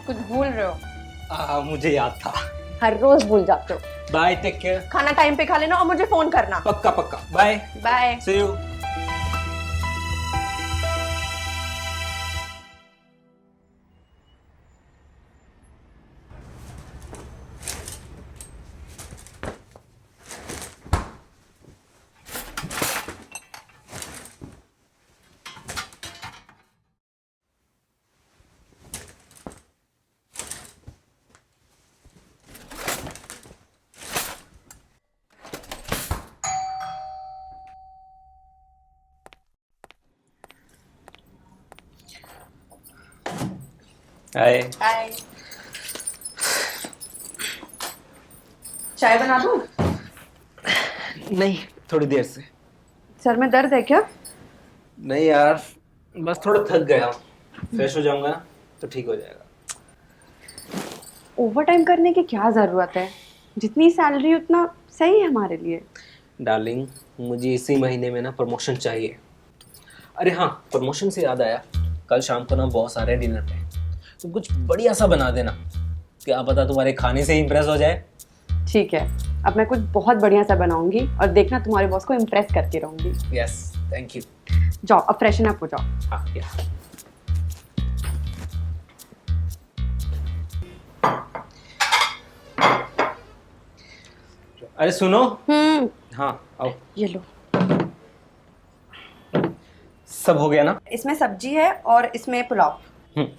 कुछ भूल रहे हो। मुझे याद था। हर रोज भूल जाते हो। Bye, take care. खाना टाइम पे खा लेना और मुझे फोन करना। पक्का पक्का। Bye bye. See you. Hi. Hi. चाय बना दूं? नहीं, थोड़ी देर से। सर में दर्द है क्या? नहीं यार, बस थोड़ा थक गया हूँ। फ्रेश हो जाऊंगा ना तो ठीक हो जाएगा। ओवर टाइम करने की क्या जरूरत है? जितनी सैलरी उतना सही है हमारे लिए। डार्लिंग, मुझे इसी महीने में ना प्रमोशन चाहिए। अरे हाँ, प्रमोशन से याद आया, कल शाम को ना बॉस आ रहे हैं डिनर पे। तुम कुछ बढ़िया सा बना देना, क्या पता तुम्हारे खाने से इम्प्रेस हो जाए। ठीक है, अब मैं कुछ बहुत बढ़िया सा बनाऊंगी और देखना तुम्हारे बॉस को इम्प्रेस करती रहूंगी। Yes, thank you. जाओ अब फ्रेशन अप हो जाओ। हाँ या। अरे सुनो। हाँ आओ। ये लो। सब हो गया ना? इसमें सब्जी है और इसमें पुलाव।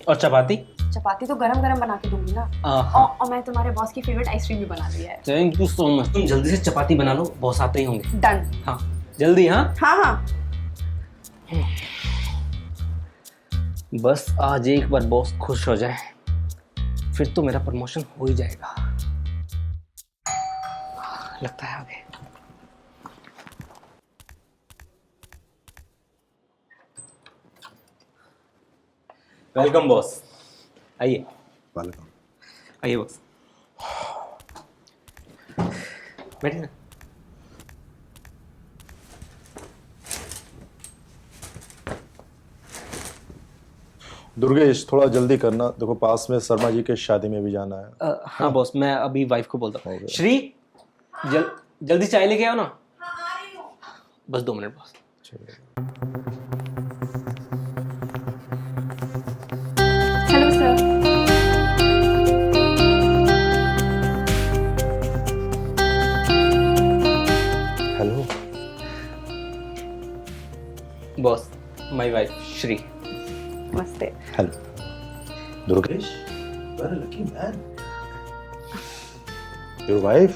और चपाती? चपाती तो गरम गरम बना के दूंगी ना। हाँ। और मैं तुम्हारे बॉस की फेवरेट आइसक्रीम भी बना लिया है। Thank you so much. तुम जल्दी से चपाती बना लो, बॉस आते ही होंगे। डन। हाँ जल्दी। हाँ हाँ हाँ। बस आज एक बार बॉस खुश हो जाए, फिर तो मेरा प्रमोशन हो ही जाएगा। लगता है आगे। Welcome boss. आइए। वेलकम। आइए बॉस, बैठिए ना। दुर्गेश थोड़ा जल्दी करना, देखो पास में शर्मा जी के शादी में भी जाना है। हाँ बॉस, मैं अभी वाइफ को बोलता हूँ। हो गया। श्री, जल्दी चाय लेके आओ ना। बस 2 minute boss. Hello sir. Hello. Boss, my wife Shri. नमस्ते। Hello Durgesh, very lucky man, your wife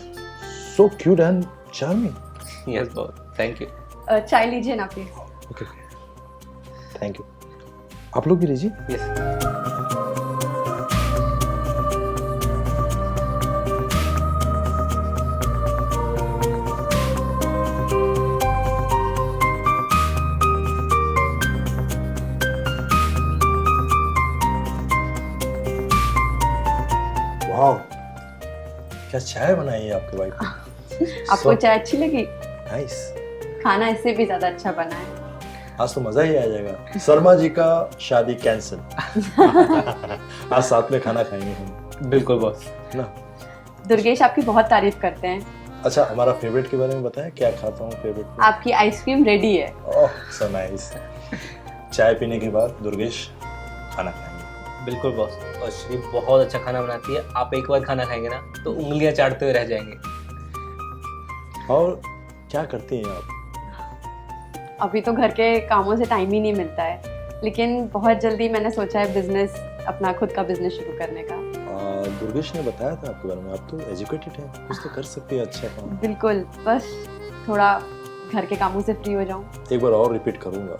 so cute and charming. Yes boss, thank you. चाय लीजिए ना प्लीज। Okay thank you. आप लोग भी लीजिए। यस। वाह, क्या चाय बनाई है आपकी वाइफ ने। आपको चाय अच्छी लगी? नाइस। खाना इससे भी ज्यादा अच्छा बना है। आज तो मजा ही आ जाएगा। शर्मा जी का शादी कैंसिल। आज साथ में खाना खाएंगे हम। बिल्कुल बॉस। ना दुर्गेश आपकी बहुत तारीफ करते हैं। अच्छा, हमारा फेवरेट के बारे में बताएं, क्या खाता हूँ फेवरेट में? आपकी आइसक्रीम रेडी है। ओह सो नाइस। चाय पीने के बाद दुर्गेश खाना खाएंगे। बिल्कुल बॉस। और श्री बहुत अच्छा खाना बनाती है, आप एक बार खाना खाएंगे ना तो उंगलियां चाटते हुए रह जाएंगे। और क्या करती हैं आप? अभी तो घर के कामों से टाइम ही नहीं मिलता है, लेकिन बहुत जल्दी मैंने सोचा है बिजनेस, अपना खुद का बिजनेस शुरू करने का। दुर्गेश ने बताया था आपके बारे में, आप तो एजुकेटेड हैं, कुछ तो कर सकती है अच्छा काम। बिल्कुल, बस थोड़ा घर के कामों से फ्री हो जाऊं। एक बार और रिपीट करूंगा,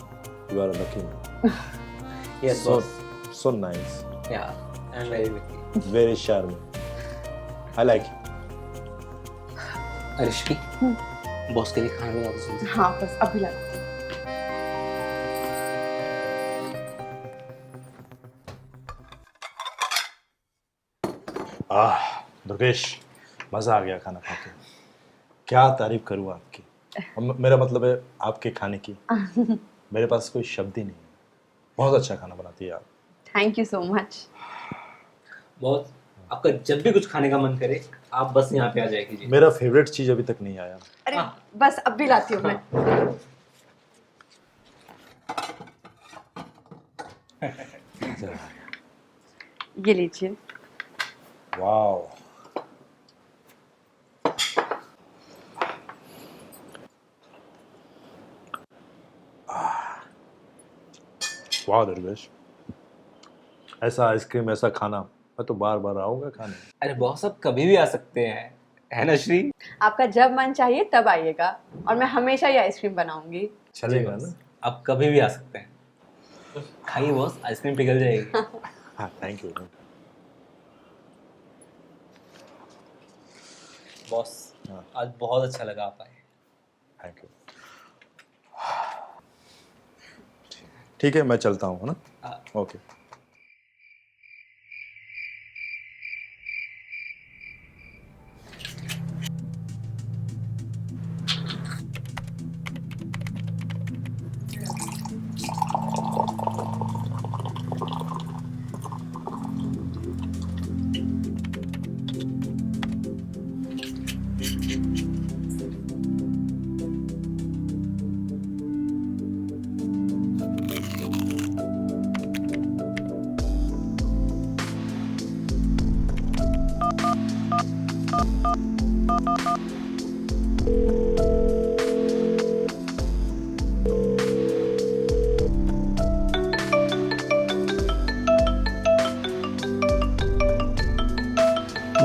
you are lucky man. Yes boss. So nice, yeah I am very lucky. Very charming, I like you. अरे श्री, बॉस के लिए खाना बना दो जल्दी। हाँ बस अभी लगाती हूँ। दुर्गेश, मजा आ गया खाना खा के। क्या तारीफ करूँ आपकी। मेरा मतलब है आपके खाने की। मेरे पास कोई शब्द ही नहीं है। बहुत अच्छा खाना बनाती है आप। Thank you so much. बहुत आपका जब भी कुछ खाने का मन करे आप बस यहाँ पे आ जाया कीजिए। मेरा फेवरेट चीज अभी तक नहीं आया। अरे हाँ। बस अब भी लाती हूँ मैं। ये लीजिए। वाओ, वाह दुर्गेश, ऐसा आइसक्रीम, ऐसा खाना मैं तो बार बार आऊंगा खाने। अरे बॉस आप कभी भी आ सकते हैं, है ना श्री? आपका जब मन चाहिए तब आइएगा और मैं हमेशा ये आइसक्रीम बनाऊंगी। चलेगा जी ना? बॉस, आप कभी भी आ सकते हैं। खाइए बॉस, आइसक्रीम पिघल जाएगी। हाँ, थैंक यू। बॉस हाँ। आज बहुत अच्छा लगा आप आए। Thank you. ठीक है, मैं चलता हूँ, है ना? हाँ। ओके।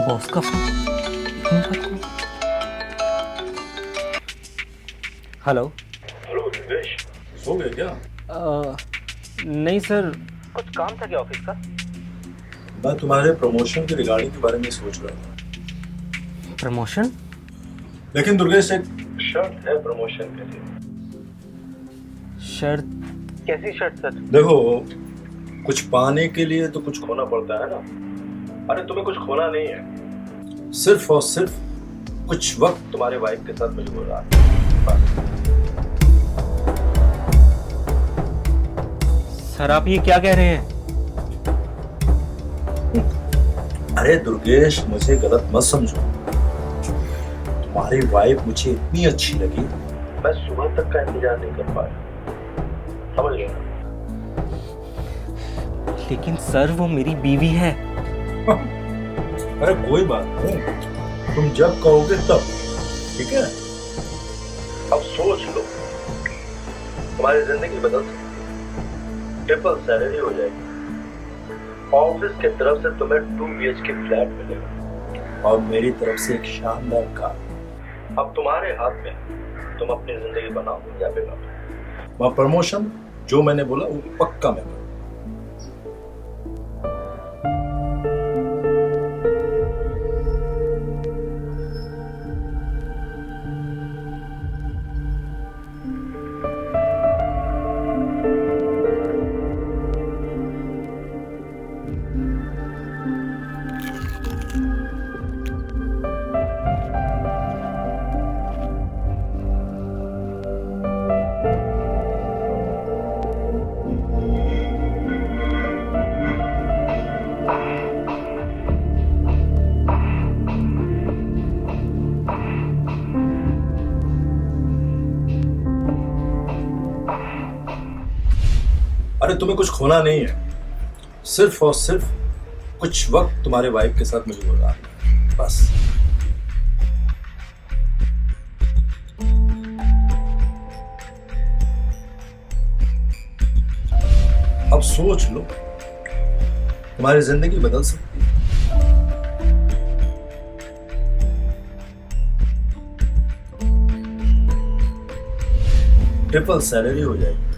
बॉस का फोन हेलो। हेलो दुर्गेश, सो गए क्या? नहीं सर। कुछ काम था क्या ऑफिस का? मैं तुम्हारे प्रमोशन के रिगार्डिंग के बारे में सोच रहा था। प्रमोशन? लेकिन दुर्गेश एक शर्त है प्रमोशन के लिए। शर्त? कैसी शर्ट सर? देखो, कुछ पाने के लिए तो कुछ खोना पड़ता है ना। अरे तुम्हें कुछ खोना नहीं है, सिर्फ और सिर्फ कुछ वक्त तुम्हारे वाइफ के साथ मुझे गुजारना है। सर आप ये क्या कह रहे हैं? अरे दुर्गेश, मुझे गलत मत समझो। तुम्हारी वाइफ मुझे इतनी अच्छी लगी, मैं सुबह तक का इंतजार नहीं कर पाया। समझ रहे हो? लेकिन सर वो मेरी बीवी है। अरे कोई बात नहीं, तुम जब कहोगे तब, ठीक है? अब सोच लो, तुम्हारी जिंदगी बदल सकती है। ट्रिपल सैलरी हो जाएगी, ऑफिस की तरफ से तुम्हें 2 BHK फ्लैट मिलेगा और मेरी तरफ से एक शानदार कार। अब तुम्हारे हाथ में, तुम अपनी जिंदगी बनाओ या बिगाड़ो। वह प्रमोशन जो मैंने बोला वो पक्का मैं करूँ। अरे तुम्हें कुछ खोना नहीं है, सिर्फ और सिर्फ कुछ वक्त तुम्हारे वाइफ के साथ मुझे गुजारना है, बस। अब सोच लो, तुम्हारी जिंदगी बदल सकती है। ट्रिपल सैलरी हो जाएगी,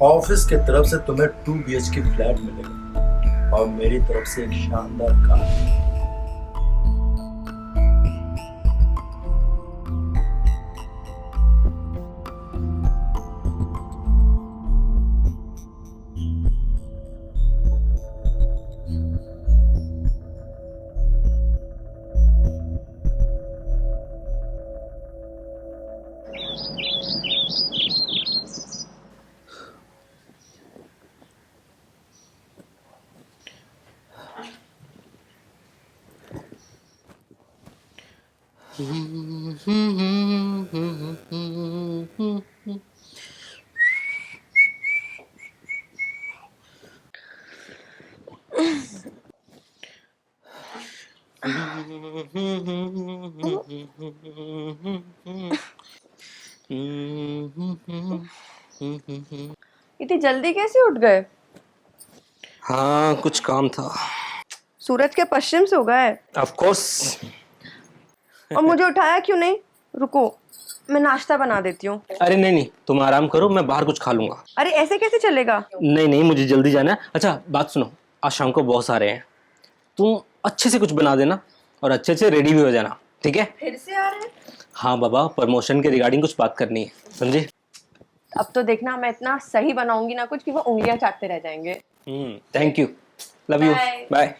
ऑफिस की तरफ से तुम्हें 2 BHK फ्लैट मिलेगा और मेरी तरफ से एक शानदार कार। इतनी जल्दी कैसे उठ गए? हाँ, कुछ काम था। सूरज के पश्चिम से उगा है। Of course. और मुझे उठाया क्यों नहीं? रुको, मैं नाश्ता बना देती हूँ। अरे नहीं नहीं, तुम आराम करो, मैं बाहर कुछ खा लूंगा। अरे ऐसे कैसे चलेगा? नहीं नहीं, मुझे जल्दी जाना है। अच्छा बात सुनो, आज शाम को बॉस आ रहे हैं, तुम अच्छे से कुछ बना देना और अच्छे से रेडी भी हो जाना, ठीक है? फिर से आ रहे हैं? हाँ बाबा, प्रमोशन के रिगार्डिंग कुछ बात करनी है, समझे? अब तो देखना मैं इतना सही बनाऊंगी ना कुछ कि वो उंगलियां चाटते रह जाएंगे। Thank you, love you, Bye. Bye.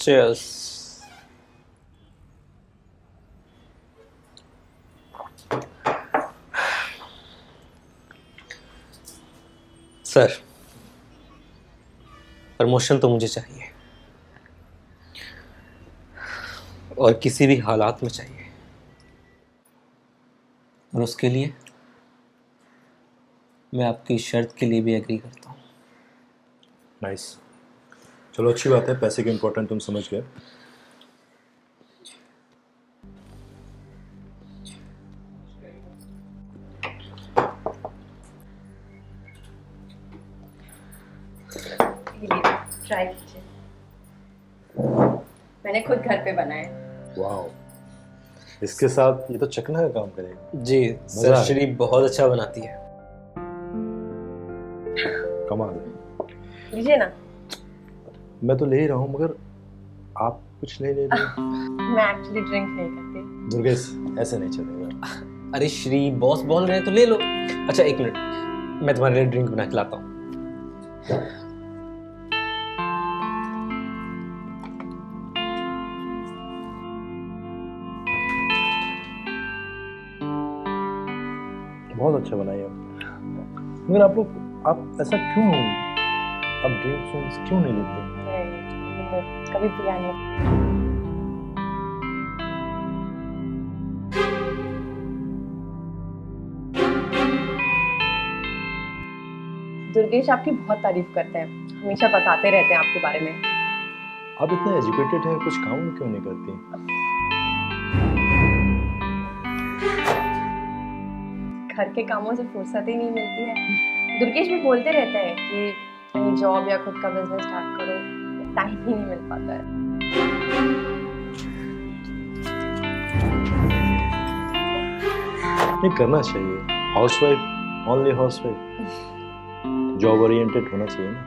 Cheers. Sir, promotion तो मुझे चाहिए और किसी भी हालात में चाहिए, और उसके लिए मैं आपकी शर्त के लिए भी एग्री करता हूँ। नाइस, चलो अच्छी बात है, पैसे की इम्पोर्टेंट तुम समझ गए। ट्राई कीजिए, मैंने खुद घर पे बनाए। वाह, इसके साथ ये तो चखना का काम करेगा। जी मजा सर, है। श्री बहुत अच्छा बनाती है। कमाल है। लीजिए ना। मैं तो ले ही रहा हूँ, मगर आप कुछ नहीं ले रहे। मैं एक्चुअली ड्रिंक नहीं करती। दुर्गेश, ऐसे नहीं चलेगा। अरे श्री, बॉस बोल रहे हैं तो ले लो। अच्छा एक मिनट, मैं तुम्हारे लिए ड्रिंक बना के लाता हूँ। बहुत अच्छा बनाया, मगर आप ऐसा क्यों, आप ड्रिंक्स क्यों नहीं लेते? कभी पिया नहीं। दुर्गेश आपकी बहुत तारीफ करते हैं, हमेशा बताते रहते हैं आपके बारे में। आप इतने एजुकेटेड हैं, कुछ काम क्यों नहीं करती? घर के कामों से फुर्सत ही नहीं मिलती है। दुर्गेश भी बोलते रहते हैं कि कहीं जॉब या खुद का बिजनेस स्टार्ट करो, टाइम ही नहीं मिल पाता है। नहीं करना चाहिए, housewife, only housewife, job oriented होना चाहिए ना।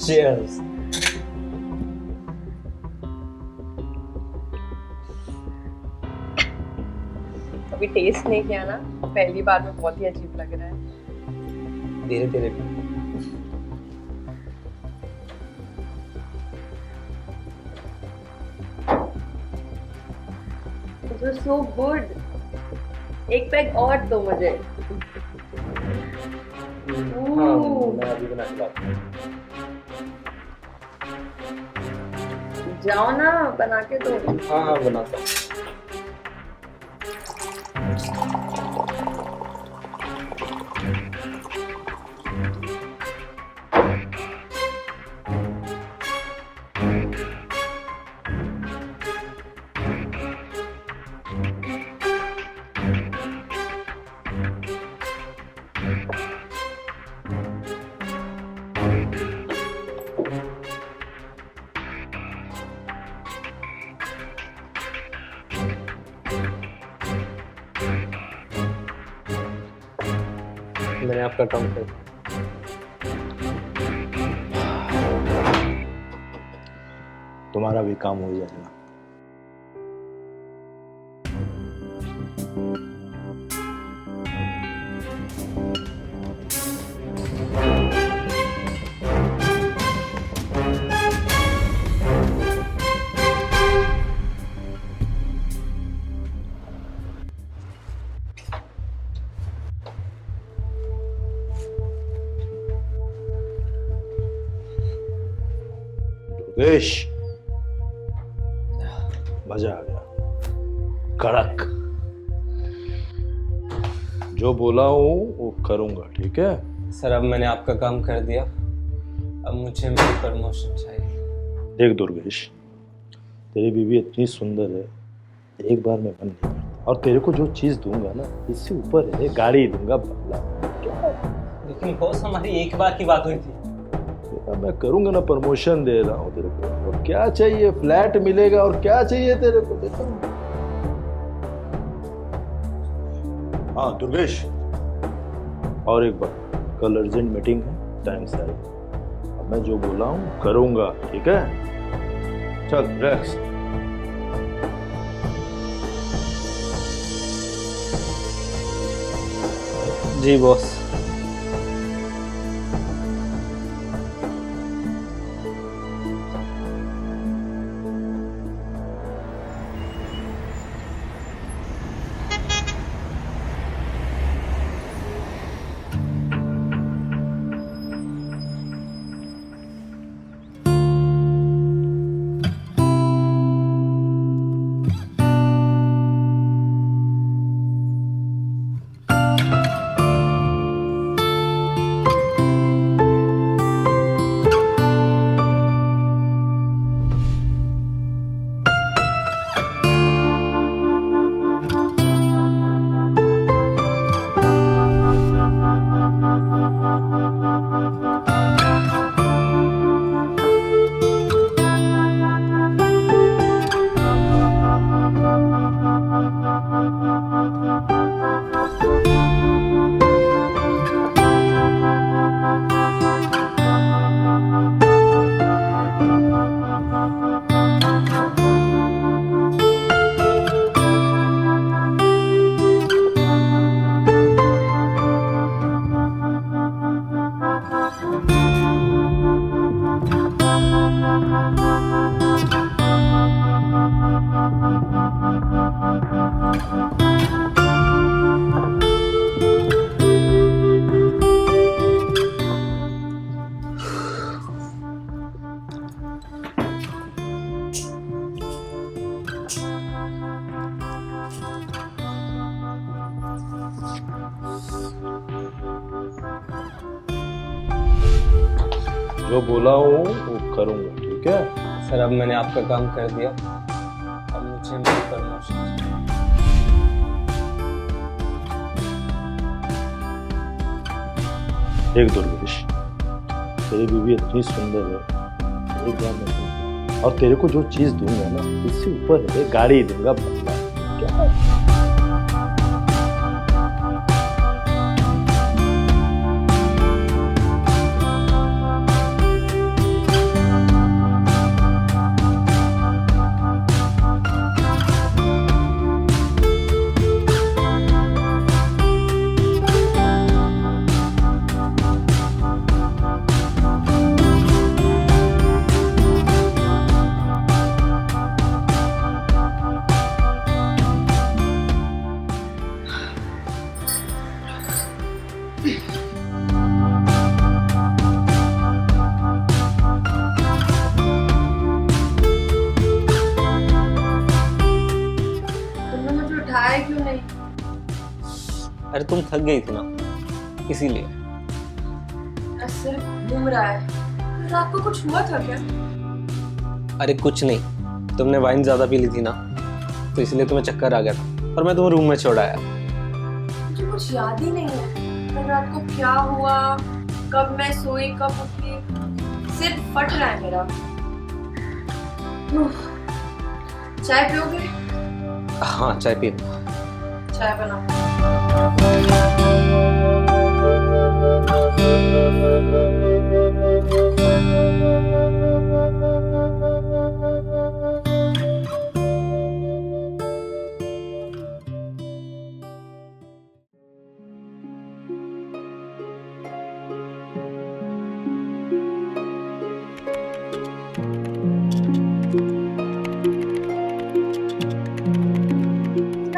Cheers. कभी टेस्ट नहीं किया ना, पहली बार में बहुत ही अजीब लग रहा है। धीरे धीरे। It was so good। एक पैक और दो मुझे। हाँ, मैं अभी बना के लाता हूँ। जाओ ना, बना के दो। हाँ हाँ, बनाता हूँ। मैंने आपका काम कर तुम्हारा भी काम हो जाएगा। दुर्गेश, मजा आ गया। कड़क। जो बोला हूं वो करूंगा, ठीक है? सर अब मैंने आपका काम कर दिया, अब मुझे मेरी प्रमोशन चाहिए। देख दुर्गेश, तेरी बीवी इतनी सुंदर है, एक बार में मन नहीं करता। और तेरे को जो चीज दूंगा ना, इससे ऊपर है, गाड़ी दूंगा, बंगला। लेकिन बॉस हमारी एक बार की बात हुई थी। मैं करूंगा ना, प्रमोशन दे रहा हूँ तेरे को। और क्या चाहिए? फ्लैट मिलेगा। और क्या चाहिए तेरे को? देता हूँ। हाँ दुर्गेश, और एक बात, कल अर्जेंट मीटिंग है, टाइम से आए। अब मैं जो बोला हूँ करूंगा, ठीक है? चल रिलैक्स। जी बॉस। जो बोला हूँ वो करूंगा, ठीक है? सर अब मैंने आपका काम कर दिया, अब मुझे मेरी प्रमोशन चाहिए। देख दुर्गेश, तेरी बीवी इतनी सुंदर है, एक बार में। और तेरे को जो चीज दूंगा ना, इससे ऊपर है, गाड़ी दूंगा, बंगला। क्या? तुमने मुझे उठाया क्यों नहीं? अरे तुम थक गई थी ना, इसीलिए। सिर्फ घूम रहा है। रात को कुछ हुआ था क्या? अरे कुछ नहीं, तुमने वाइन ज्यादा पी ली थी ना, तो इसलिए तुम्हें चक्कर आ गया था और मैं तुम्हें रूम में छोड़ आया। मुझे कुछ याद ही नहीं है कल रात को क्या हुआ, कब मैं सोई, कब उठी। सिर फट रहा है मेरा। चाय पियोगे? हाँ चाय पी। चाय बनाओ।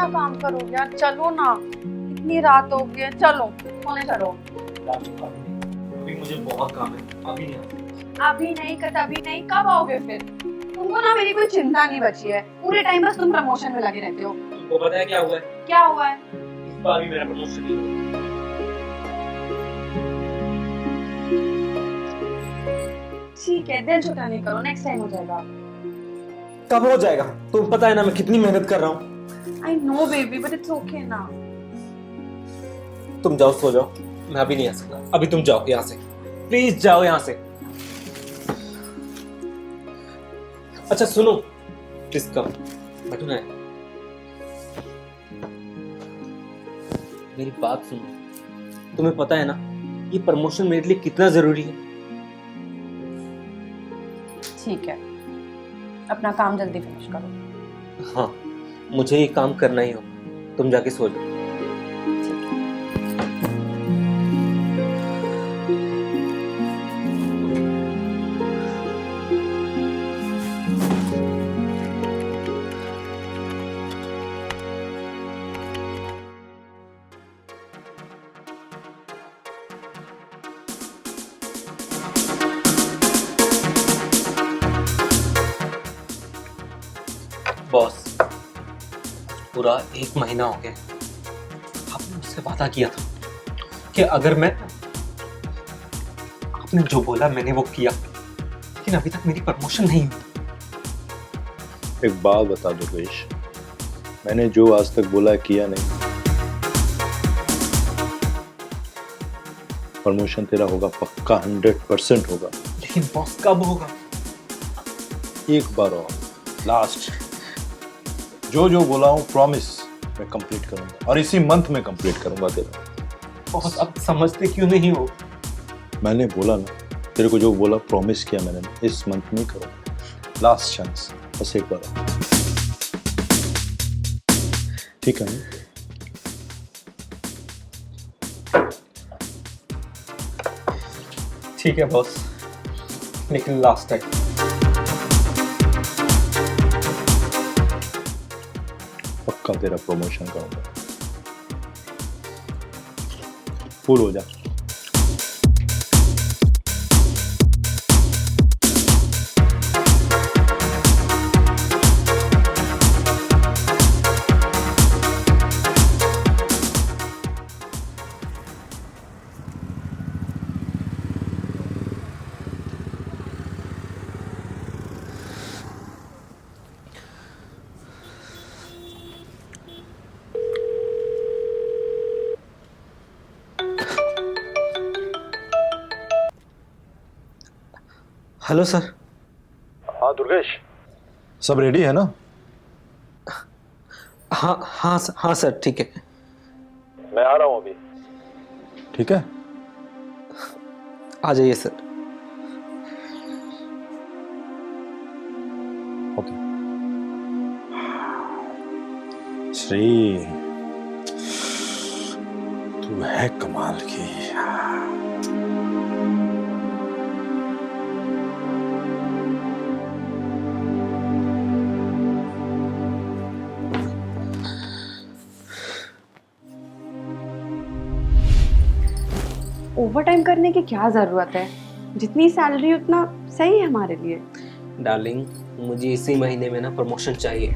कितना काम करोगे यार, चलो ना, इतनी रात हो गई है, चलो सोने चलो। अभी मुझे बहुत काम है, अभी नहीं। अभी नहीं कभी नहीं, कब आओगे फिर? तुमको ना मेरी कोई चिंता नहीं बची है, पूरे टाइम बस तुम प्रमोशन में लगे रहते हो। तुमको पता है क्या हुआ है? क्या हुआ है? इस बार भी मेरा प्रमोशन नहीं हुआ। ठीक है, दिल छोटा नहीं करो, नेक्स्ट टाइम हो जाएगा। कब हो जाएगा? तुम्हें पता है ना मैं कितनी मेहनत कर रहा हूँ। I know baby, but it's okay ना। तुम जाओ, सो जाओ, मैं अभी नहीं आ सकता। अभी तुम जाओ यहाँ से, प्लीज जाओ यहाँ से। अच्छा सुनो, प्लीज कम, बैठो ना। मेरी बात सुनो, तुम्हें पता है ना ये प्रमोशन मेरे लिए कितना जरूरी है। ठीक है, अपना काम जल्दी फिनिश करो। हाँ, मुझे ये काम करना ही हो। तुम जाके सो जाओ। बॉस, पूरा 1 महीना हो गया। आपने मुझसे वादा किया था कि अगर मैं, आपने जो बोला मैंने वो किया, लेकिन अभी तक मेरी प्रमोशन नहीं हुई। एक बात बता दो दुर्गेश, मैंने जो आज तक बोला किया नहीं। प्रमोशन तेरा होगा पक्का, 100% होगा। लेकिन बॉस कब होगा? एक बार और, लास्ट। जो बोला हूँ प्रॉमिस मैं कंप्लीट करूंगा, और इसी मंथ में कंप्लीट करूंगा तेरा। बॉस आप समझते क्यों नहीं हो? मैंने बोला ना, तेरे को जो बोला प्रॉमिस किया मैंने, इस मंथ में करूंगा। लास्ट चांस, बस एक बार। ठीक है ना? ठीक है बॉस, लेकिन लास्ट टाइम। पक्का तेरा प्रमोशन करूंगा। फुल हो जा। Hello sir. हाँ दुर्गेश, सब रेडी है ना? हाँ सर, ठीक है। मैं आ रहा हूँ अभी। ठीक है, आ जाइए सर। ओके। श्री, तू है कमाल की। ओवर टाइम करने की क्या जरूरत है? जितनी सैलरी उतना सही है हमारे लिए। डार्लिंग, मुझे इसी महीने में ना प्रमोशन चाहिए।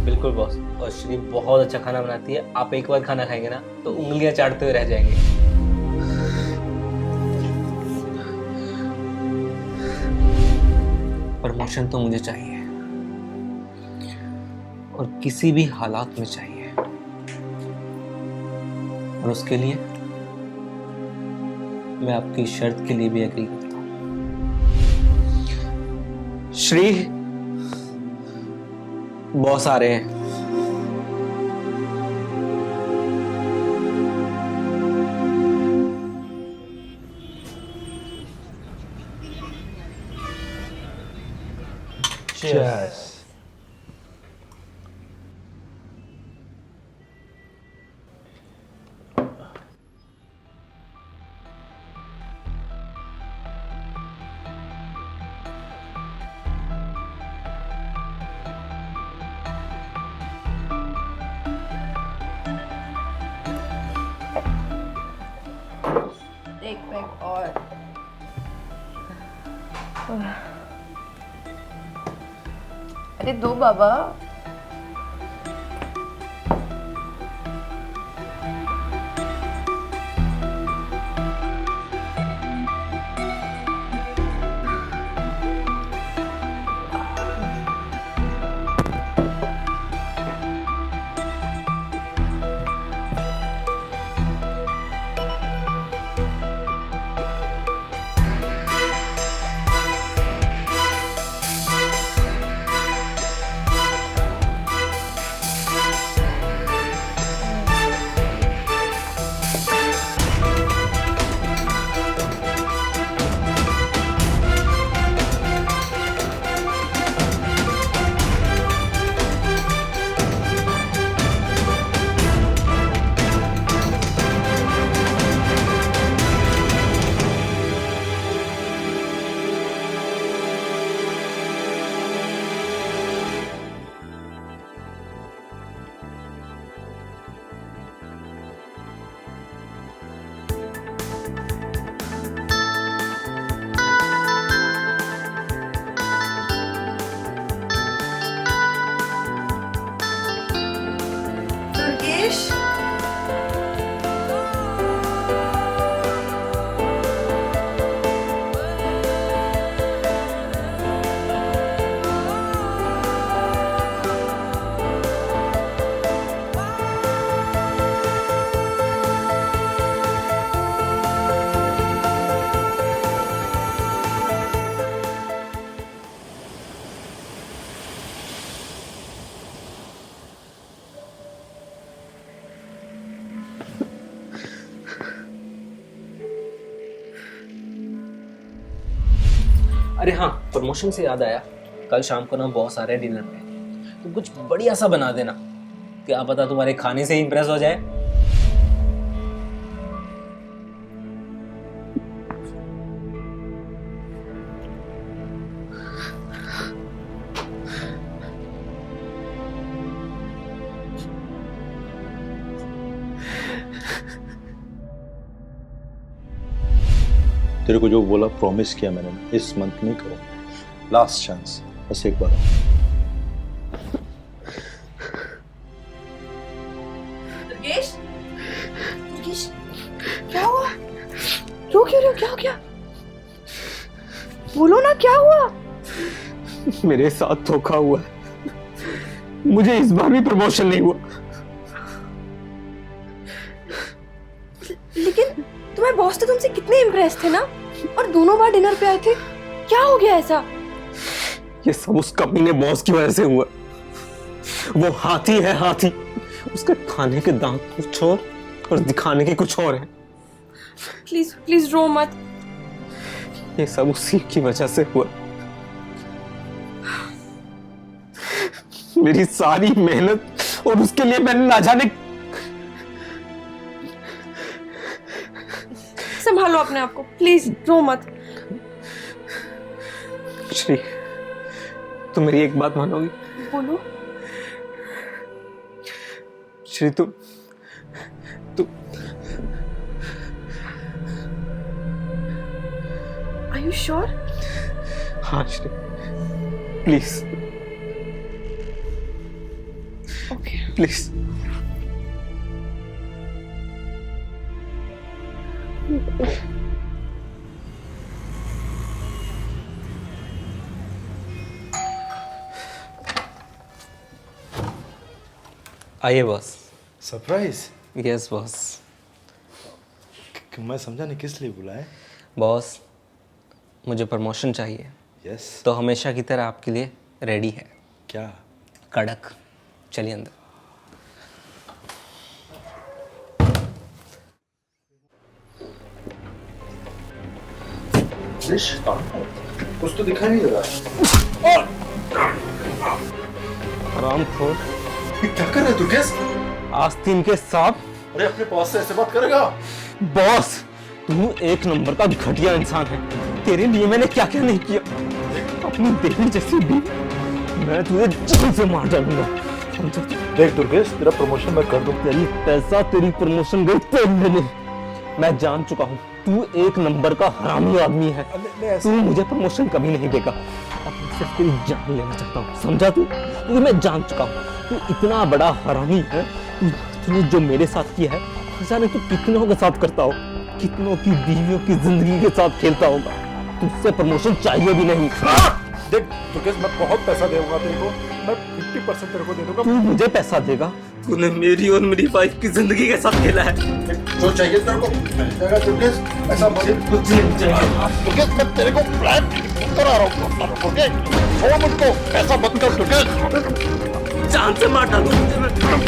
बिल्कुल बॉस, और श्री बहुत अच्छा खाना बनाती है। आप एक बार खाना खाएंगे ना तो उंगलियां चाटते हुए रह जाएंगे। प्रमोशन तो मुझे चाहिए, और किसी भी हालात में चाहिए। और उसके लिए मैं आपकी शर्त के लिए भी एग्री करता हूं। श्री, बॉस आ रहे हैं। Cheers. My God. अरे दो बाबा। दुर्गेश, अरे हाँ, प्रमोशन से याद आया, कल शाम को ना बॉस आ रहे हैं डिनर पे, तो कुछ बढ़िया सा बना देना, क्या पता तुम्हारे खाने से इंप्रेस हो जाए। तेरे को जो बोला प्रॉमिस किया मैंने, इस मंथ नहीं करो, लास्ट चांस, बस एक बार। दुर्गेश, दुर्गेश, क्या हुआ? रो क्यों रहे हो? क्या हो गया? बोलो ना, क्या हुआ? मेरे साथ धोखा हुआ है, मुझे इस बार भी प्रमोशन नहीं हुआ। लेकिन तुम्हारे बॉस तो तुमसे कितने इम्प्रेस थे ना, और दोनों बार डिनर पे आए थे। क्या हो गया ऐसा? ये सब उस कमीने बॉस की वजह से हुआ। वो हाथी है, हाथी। उसके खाने के दांत कुछ और दिखाने के कुछ और है। प्लीज प्लीज रो मत। ये सब उसी की वजह से हुआ। मेरी सारी मेहनत और उसके लिए मैंने ना जाने। संभालो अपने आप को, प्लीज रो मत। श्री, तुम मेरी एक बात मानोगी? बोलो। श्री, तू Are you sure? हाँ श्री, प्लीज Okay. प्लीज। आइए बॉस। सरप्राइज? Yes boss. मैं समझा नहीं किस लिए बुलाए। बॉस, मुझे प्रमोशन चाहिए। यस। तो हमेशा की तरह आपके लिए रेडी है। क्या? कड़क। चलिए अंदर। कुछ तो दिखाई नहीं दे रहा। आराम खोर। क्या कर रहे तू? कैसे? आस्तीन के साथ। अरे अपने बॉस से ऐसे बात करेगा? बॉस, तू एक नंबर का घटिया इंसान है। तेरे लिए मैंने क्या क्या नहीं किया। अपनी बेटी जैसी भी मैं तुझे जान से मार डालूंगा। देख दुर्गेश, तेरा प्रमोशन मैं कर दूं। तेरी पैसा, तेरी प्रमोशन गई तेरे लिए। मैं जान चुका हूँ तू एक नंबर का हरामी आदमी है। तू मुझे प्रमोशन कभी नहीं देगा। अब मैं सिर्फ तेरी जान लेना चाहता हूँ, समझा तू? क्योंकि मैं जान चुका हूँ तू इतना बड़ा हरामी है। तूने जो मेरे साथ किया है, जाने तू कितनों के साथ करता हो, कितनों की बीवियों की जिंदगी के साथ खेलता होगा। तुझसे प्रमोशन चाहिए भी नहीं। देख दुर्गेश, मैं बहुत पैसा दूंगा तेरे को, मैं 50% तेरे को दे दूंगा। तू मुझे पैसा देगा? तूने मेरी और मेरी वाइफ की जिंदगी के साथ खेला है। जो चाहिए तेरे को मिल जाएगा दुर्गेश, ऐसा कुछ नहीं चाहिए। दुर्गेश, मैं तेरे को फ्लैट करा रहा हूँ। ओके, छोड़ मुझको, पैसा मत कर दुर्गेश, जान से मार डालूं तुझे मैं। दुर्गेश